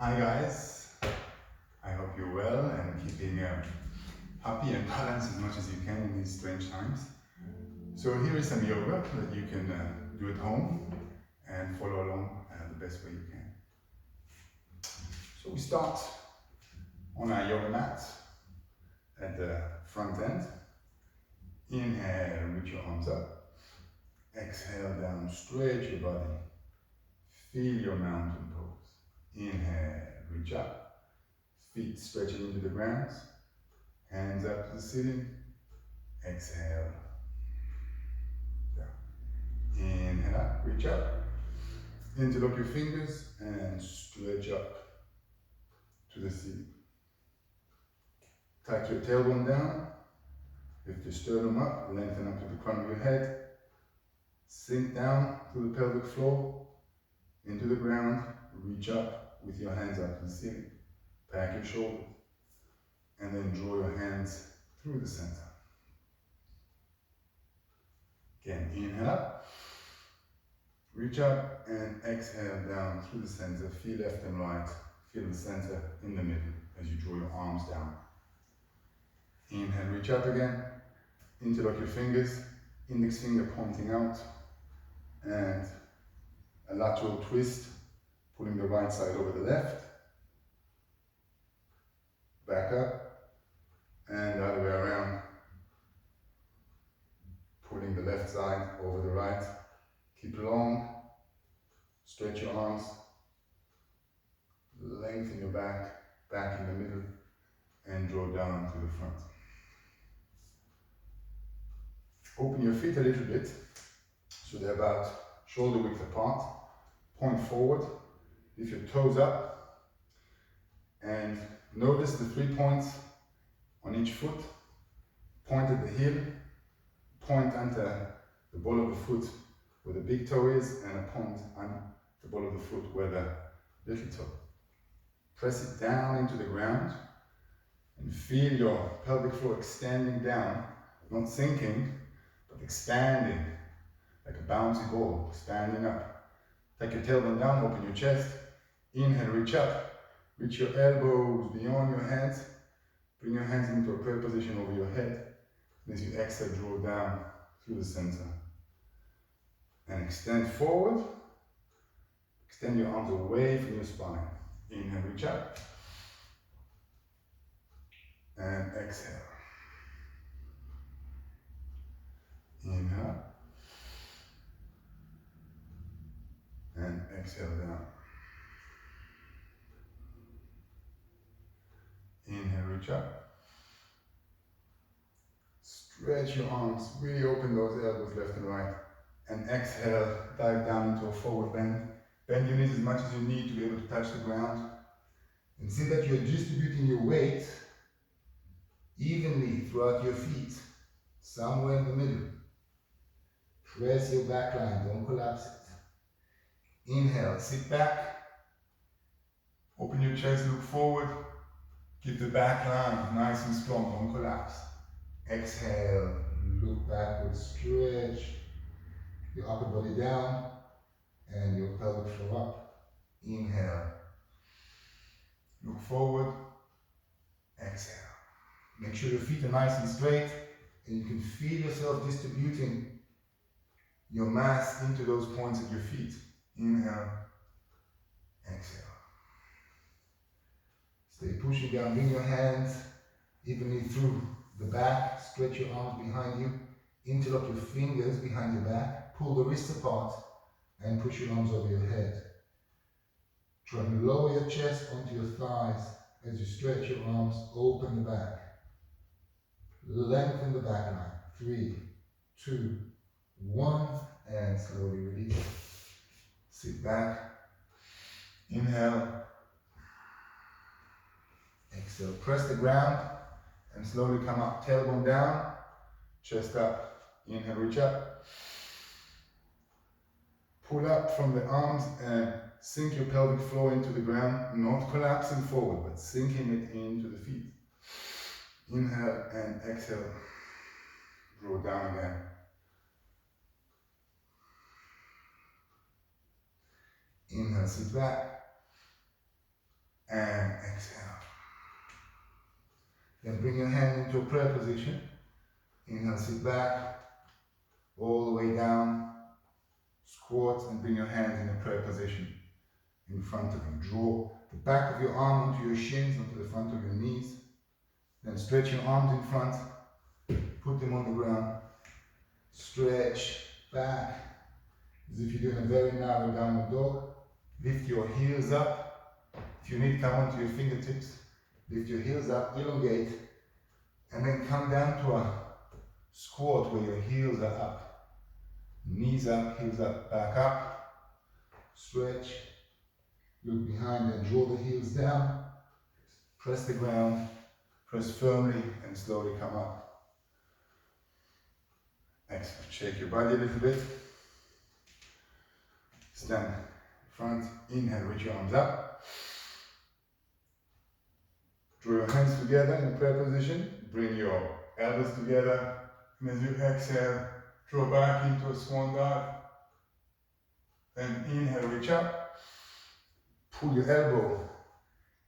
Hi guys, I hope you're well and keeping happy and balanced as much as you can in these strange times. So here is some yoga that you can do at home and follow along the best way you can. So we start on our yoga mat at the front end. Inhale, reach your arms up. Exhale down, stretch your body. Feel your mountain pose. Inhale, reach up. Feet stretching into the ground. Hands up to the ceiling. Exhale. Down. Inhale up, reach up. Interlock your fingers and stretch up to the ceiling. Tuck your tailbone down. Lift your sternum up, lengthen up to the crown of your head. Sink down to the pelvic floor, into the ground. Reach up with your hands up to the ceiling. Back your shoulders. And then draw your hands through the center. Again, inhale up. Reach up and exhale down through the center. Feel left and right. Feel the center in the middle as you draw your arms down. Inhale, reach up again. Interlock your fingers. Index finger pointing out. And a lateral twist, pulling the right side over the left. Back up. And the other way around. Pulling the left side over the right. Keep long. Stretch your arms. Lengthen your back, back in the middle, and draw down to the front. Open your feet a little bit, so they're about shoulder width apart. Point forward, lift your toes up, and notice the 3 points on each foot. Point at the heel, point under the ball of the foot where the big toe is, and a point on the ball of the foot where the little toe. Press it down into the ground and feel your pelvic floor extending down, not sinking, but expanding like a bouncy ball, standing up. Take your tailbone down, open your chest. Inhale, reach up. Reach your elbows beyond your hands. Bring your hands into a prayer position over your head. And as you exhale, draw down through the center. And extend forward. Extend your arms away from your spine. Inhale, reach up. And exhale. Inhale. And exhale down. Inhale, reach up. Stretch your arms, really open those elbows left and right. And exhale, dive down into a forward bend. Bend your knees as much as you need to be able to touch the ground. And see that you're distributing your weight evenly throughout your feet, somewhere in the middle. Press your back line, don't collapse it. Inhale, sit back. Open your chest, look forward. Keep the back line nice and strong, don't collapse. Exhale, look backwards, stretch your upper body down and your pelvic floor up. Inhale, look forward, exhale. Make sure your feet are nice and straight and you can feel yourself distributing your mass into those points at your feet. Inhale, exhale. Stay pushing down, bring your hands evenly through the back, stretch your arms behind you, interlock your fingers behind your back, pull the wrists apart and push your arms over your head. Try and lower your chest onto your thighs as you stretch your arms, open the back. Lengthen the back line. 3, 2, 1, and slowly release. Sit back. Inhale. Exhale. Press the ground and slowly come up. Tailbone down, chest up. Inhale, reach up. Pull up from the arms and sink your pelvic floor into the ground, not collapsing forward, but sinking it into the feet. Inhale and exhale. Draw down again. Inhale, sit back. and exhale. Then bring your hand into a prayer position. Inhale, sit back, all the way down, squat, and bring your hands in a prayer position in front of you. Draw the back of your arm into your shins, onto the front of your knees. Then stretch your arms in front, put them on the ground, stretch back, as if you're doing a very narrow downward dog. Lift your heels up. If you need, come onto your fingertips. Lift your heels up, elongate, and then come down to a squat where your heels are up. Knees up, heels up, back up. Stretch, look behind and draw the heels down. Press the ground, press firmly and slowly come up. Excellent. Shake your body a little bit. Stand in front, inhale, reach your arms up. Draw your hands together in a prayer position. Bring your elbows together. And as you exhale, draw back into a swan dive. Then inhale, reach up. Pull your elbow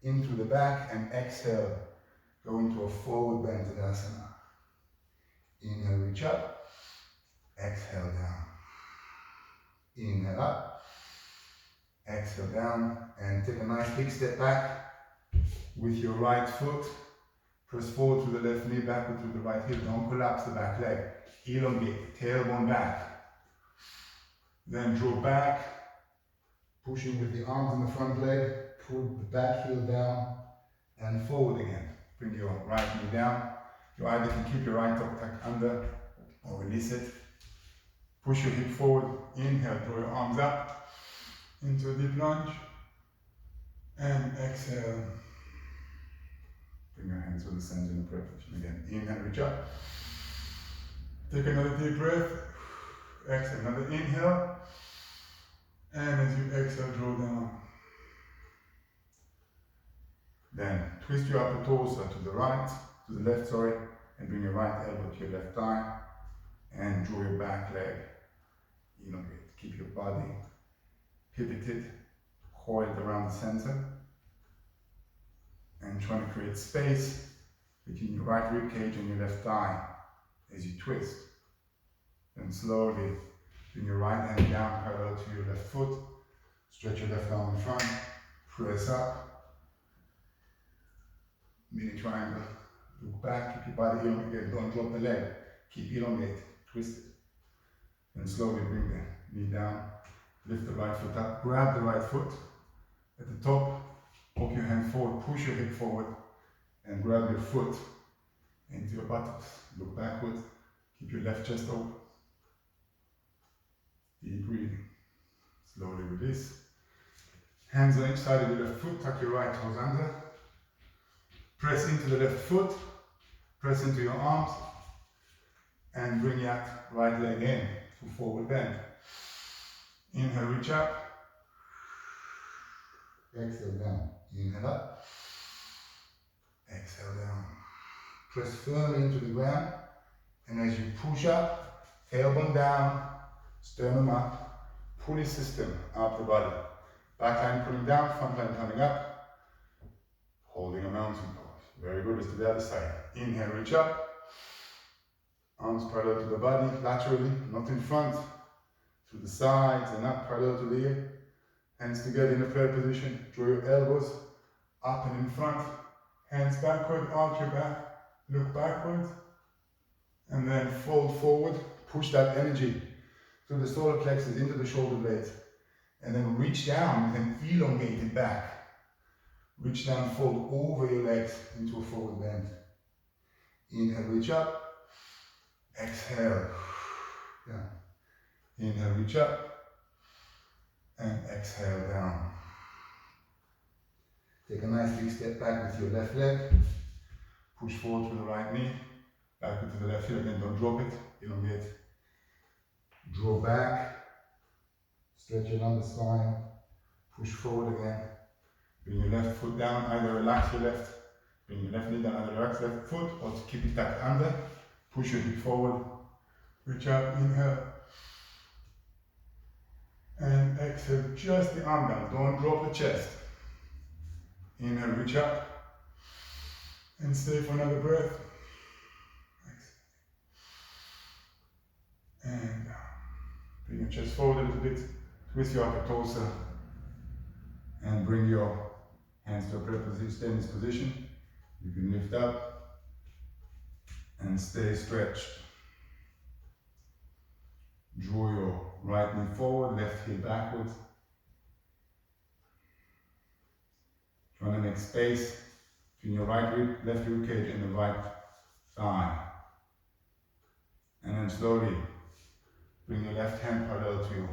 into the back and exhale, go into a forward bend tadasana. Inhale, reach up. Exhale, down. Inhale up. Exhale, down. And take a nice big step back. With your right foot, press forward to the left knee, backward to the right hip. Don't collapse the back leg. Elongate, tailbone back. Then draw back, pushing with the arms in the front leg. Pull the back heel down and forward again. Bring your right knee down. You either can keep your right top tucked under or release it. Push your hip forward. Inhale, draw your arms up into a deep lunge. And exhale. Bring your hands to the center in the prayer position again. Inhale, reach up. Take another deep breath. Exhale, another inhale. And as you exhale, draw down. Then twist your upper torso to the right, to the left, sorry, and bring your right elbow to your left thigh. And draw your back leg. Elongate. Keep your body pivoted, coiled around the center. And trying to create space between your right rib cage and your left thigh as you twist. And slowly bring your right hand down parallel to your left foot. Stretch your left arm in front. Press up. Mini triangle. Look back. Keep your body elongated. Don't drop the leg. Keep elongate. Twist it. And slowly bring the knee down. Lift the right foot up. Grab the right foot at the top. Walk your hand forward, push your hip forward, and grab your foot into your buttocks. Look backward, keep your left chest open. Deep breathing. Slowly release. Hands on each side of your left foot, tuck your right toes under. Press into the left foot, press into your arms, and bring your right leg in to forward bend. Inhale, reach up. Exhale, down. Inhale up. Exhale, down. Press firmly into the ground. And as you push up, tailbone down, sternum up, pulley system up the body. Back line pulling down, front line coming up. Holding a mountain pose. Very good. Let's do the other side. Inhale, reach up. Arms parallel to the body, laterally, not in front. To the sides and up, parallel to the ear. Hands together in a prayer position. Draw your elbows up and in front. Hands backward, arch your back. Look backward. And then fold forward. Push that energy through the solar plexus into the shoulder blades. And then reach down with an elongated back. Reach down, fold over your legs into a forward bend. Inhale, reach up. Exhale. Down. Inhale, reach up. And exhale, down. Take a nice big step back with your left leg. Push forward to the right knee. Backward to the left heel. Again, don't drop it. Elongate. Draw back. Stretch your lumbar spine. Push forward again. Bring your left foot down. Either relax your left. Bring your left knee down. Either relax left foot or to keep it tucked under. Push your hip forward. Reach up. Inhale. And exhale, just the arm down. Don't drop the chest. Inhale, reach up. And stay for another breath. And down. Bring your chest forward a little bit. Twist your upper torso. And bring your hands to a prayer position. Stay in this position. You can lift up and stay stretched. Draw your right knee forward, left heel backwards. Trying to make space between your right rib, left rib cage and the right thigh. And then slowly bring your left hand parallel to your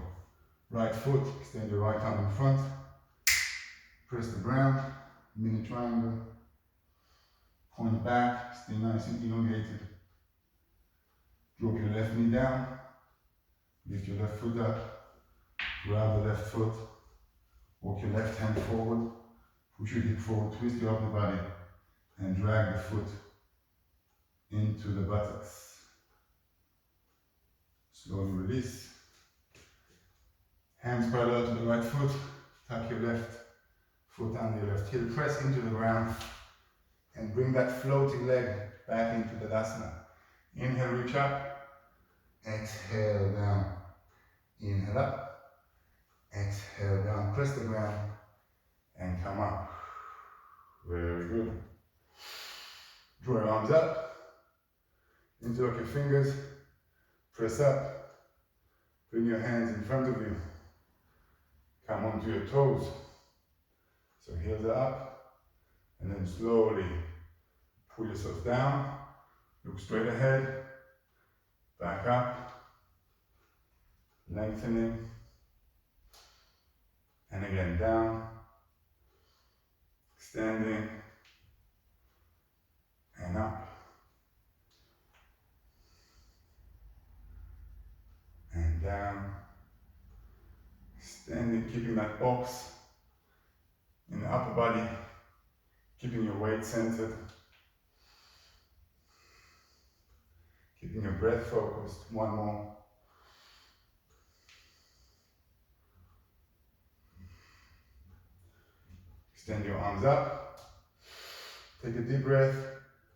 right foot. Extend your right arm in front. Press the ground, mini triangle. Point back, stay nice and elongated. Drop your left knee down. Lift your left foot up. Grab the left foot. Walk your left hand forward. Push your hip forward, twist your upper body, and drag the foot into the buttocks. Slowly release. Hands parallel to the right foot. Tuck your left foot under your left heel. Press into the ground and bring that floating leg back into the Tadasana. Inhale, reach up. Exhale, down. Inhale up. Exhale, down. Press the ground and come up. Very good. Draw your arms up. Interlock your fingers. Press up. Bring your hands in front of you. Come onto your toes. So heels are up. And then slowly pull yourself down. Look straight ahead. Back up. Lengthening. And again down. Extending. And up. And down. Extending, keeping that box in the upper body. Keeping your weight centered. Keeping your breath focused. One more. Extend your arms up. Take a deep breath.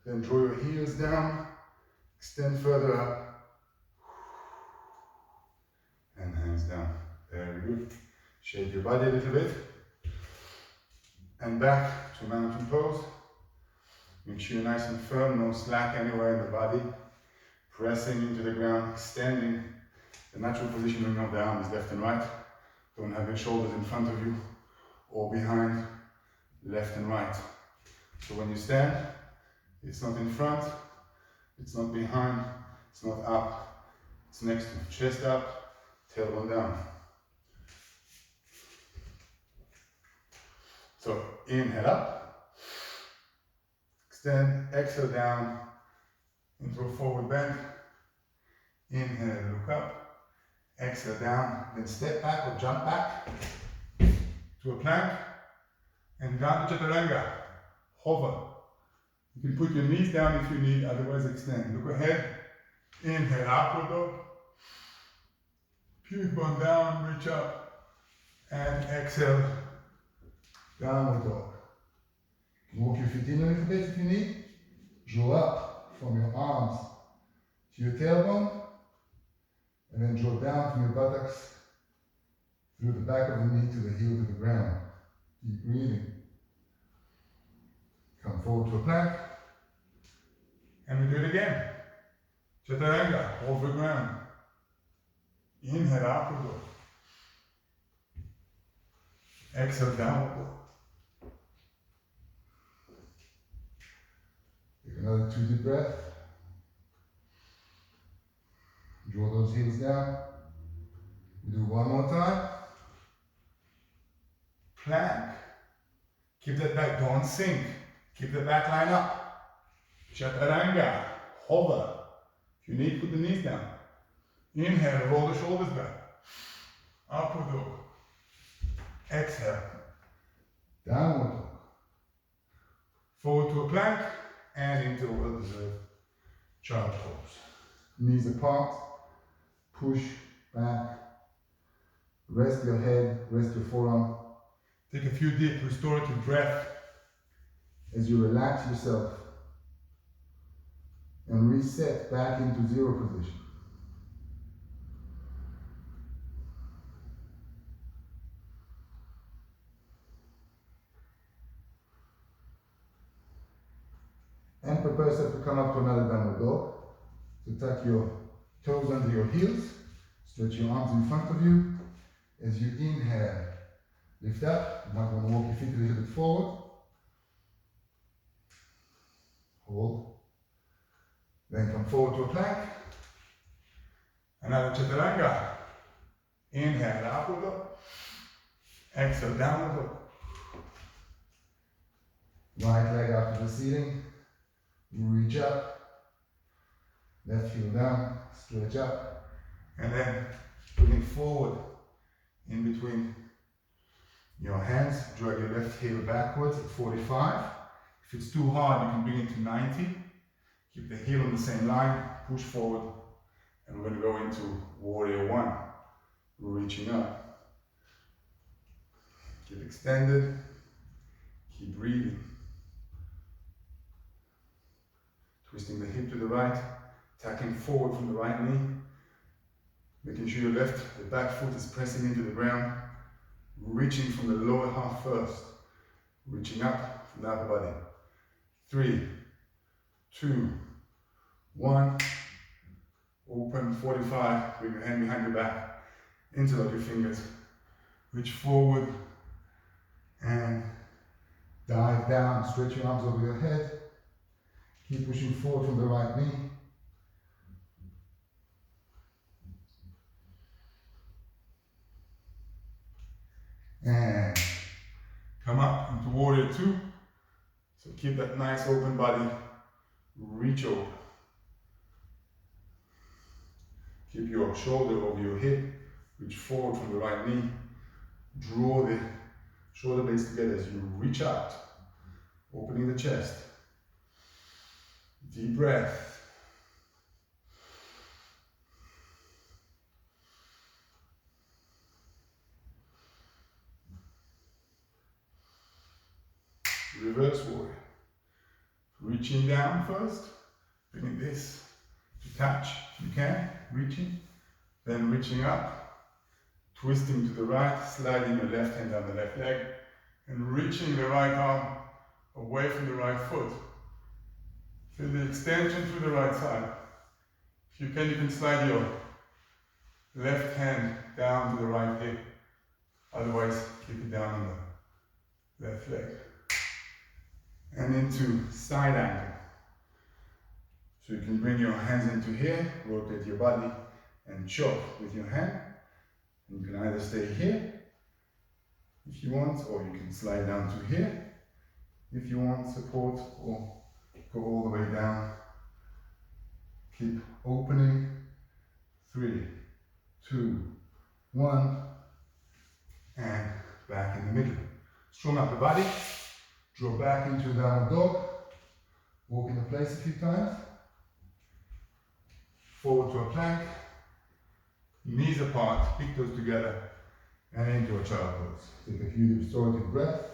Then draw your heels down. Extend further up. And hands down. Very good. Shake your body a little bit. And back to mountain pose. Make sure you're nice and firm, no slack anywhere in the body. Pressing into the ground, extending. The natural positioning of the arms left and right. Don't have your shoulders in front of you or behind, left and right. So when you stand, it's not in front, it's not behind, it's not up, it's next to chest up, tailbone down. So inhale up, extend, exhale down into a forward bend. Inhale, look up, exhale down, then step back or jump back to a plank and down to chaturanga. Hover. You can put your knees down if you need, otherwise extend. Look ahead. Inhale, upward dog. Pubic bone down, reach up. And exhale, downward dog. You can walk your feet in a little bit if you need. Draw up from your arms to your tailbone. And then draw down from your buttocks through the back of the knee to the heel to the ground. Keep breathing. Come forward to a plank. And we do it again. Chaturanga, over ground. Inhale, upward dog. Exhale, downward dog. Take another 2 deep breaths. Draw those heels down. We do one more time. Plank. Keep that back, don't sink. Keep the back line up. Chaturanga, hover. If you need, put the knees down. Inhale, roll the shoulders back. Upward dog. Exhale. Downward dog. Forward to a plank and into a well-deserved child pose. Knees apart. Push back. Rest your head, rest your forearm. Take a few deep restorative breaths as you relax yourself and reset back into zero position. And prepare yourself to come up to another downward dog. So tuck your toes under your heels, stretch your arms in front of you. As you inhale, lift up. You might want to walk your feet a little bit forward. Hold. Then come forward to a plank. Another chaturanga. Inhale, upward dog. Exhale, downward dog. Right leg up to the ceiling. Reach up. Left heel down. Stretch up. And then bring it forward in between your hands. Drag your left heel backwards at 45. If it's too hard, you can bring it to 90. Keep the heel on the same line. Push forward. And we're going to go into warrior one. Reaching up. Keep extended. Keep breathing. Twisting the hip to the right. Tacking forward from the right knee. Making sure your the back foot is pressing into the ground. Reaching from the lower half first. Reaching up from the upper body. 3, 2, 1. Open, 45. Bring your hand behind your back. Interlock your fingers. Reach forward. And dive down. Stretch your arms over your head. Keep pushing forward from the right knee. And come up into warrior two. So keep that nice open body. Reach over. Keep your shoulder over your hip. Reach forward from the right knee. Draw the shoulder blades together as you reach out. Opening the chest. Deep breath. Reverse warrior. Reaching down first. Bringing this to touch if you can. Reaching. Then reaching up. Twisting to the right. Sliding your left hand down the left leg. And reaching the right arm away from the right foot. Feel the extension through the right side. If you can slide your left hand down to the right hip. Otherwise, keep it down on the left leg. And into side angle. So you can bring your hands into here, rotate your body, and chop with your hand. And you can either stay here, if you want, or you can slide down to here, if you want support, or go all the way down. Keep opening. 3, 2, 1. And back in the middle. Strong up the body. Draw back into downward dog. Walk into place a few times. Forward to a plank. Knees apart, pick those together. And into a child pose. Take a few restorative breaths.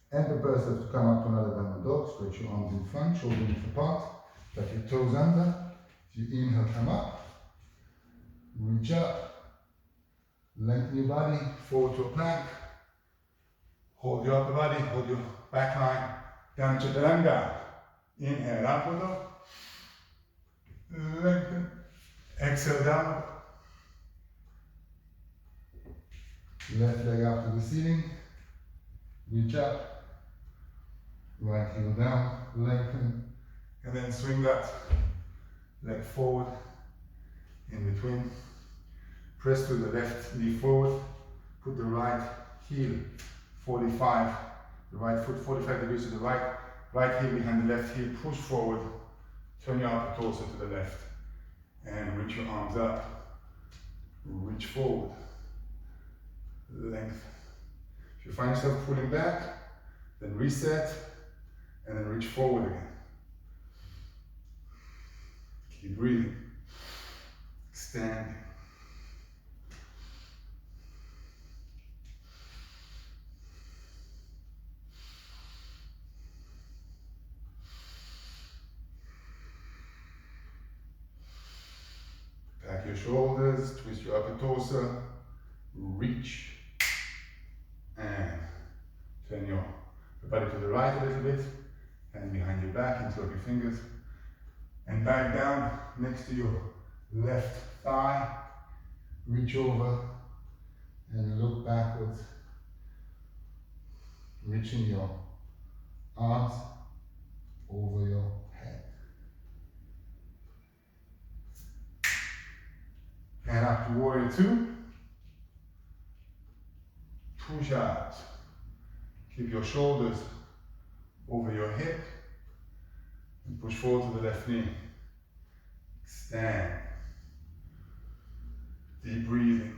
And prepare yourself to come up to another downward dog. Stretch your arms in front, shoulder width apart. Tuck your toes under. If you inhale, come up. Reach up. Lengthen your body. Forward to a plank. Hold your upper body. Hold your back line. Down chaturanga. Inhale, upward dog. Lengthen. Exhale, downward. Left leg up to the ceiling. Reach up. Right heel down, lengthen, and then swing that leg forward, in between. Press to the left knee forward, put the right heel 45, the right foot 45 degrees to the right heel behind the left heel, push forward, turn your upper torso to the left, and reach your arms up, reach forward, length. If you find yourself pulling back, then reset. and then reach forward again. Keep breathing, extending. Back your shoulders, twist your upper torso, reach, and turn your body to the right a little bit, and behind your back, interlock your fingers, and back down next to your left thigh. Reach over and look backwards, reaching your arms over your head. And up to warrior two. Push out. Keep your shoulders over your hip and push forward to the left knee. Extend. Deep breathing.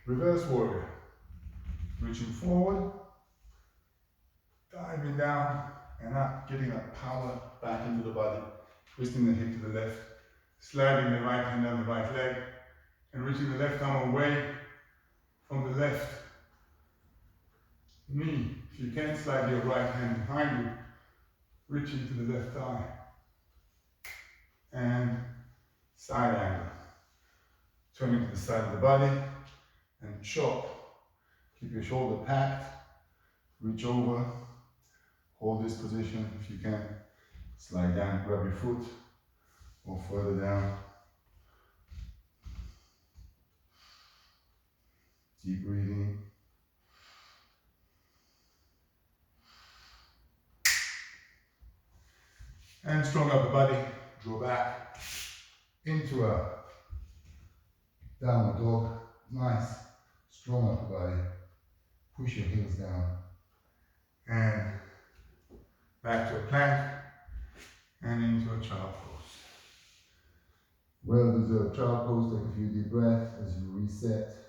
Reverse warrior. Reaching forward, diving down and up, getting that power back into the body, twisting the hip to the left, sliding the right hand down the right leg, and reaching the left arm away from the left knee. If you can, slide your right hand behind you, reaching to the left thigh. And side angle. Turning to the side of the body and chop. Keep your shoulder packed, reach over, hold this position if you can. Slide down, grab your foot, or further down. Deep breathing. And strong upper body, draw back into a downward dog. Nice, strong upper body. Push your heels down. And back to a plank and into a child pose. Well deserved child pose. Take a few deep breaths as you reset.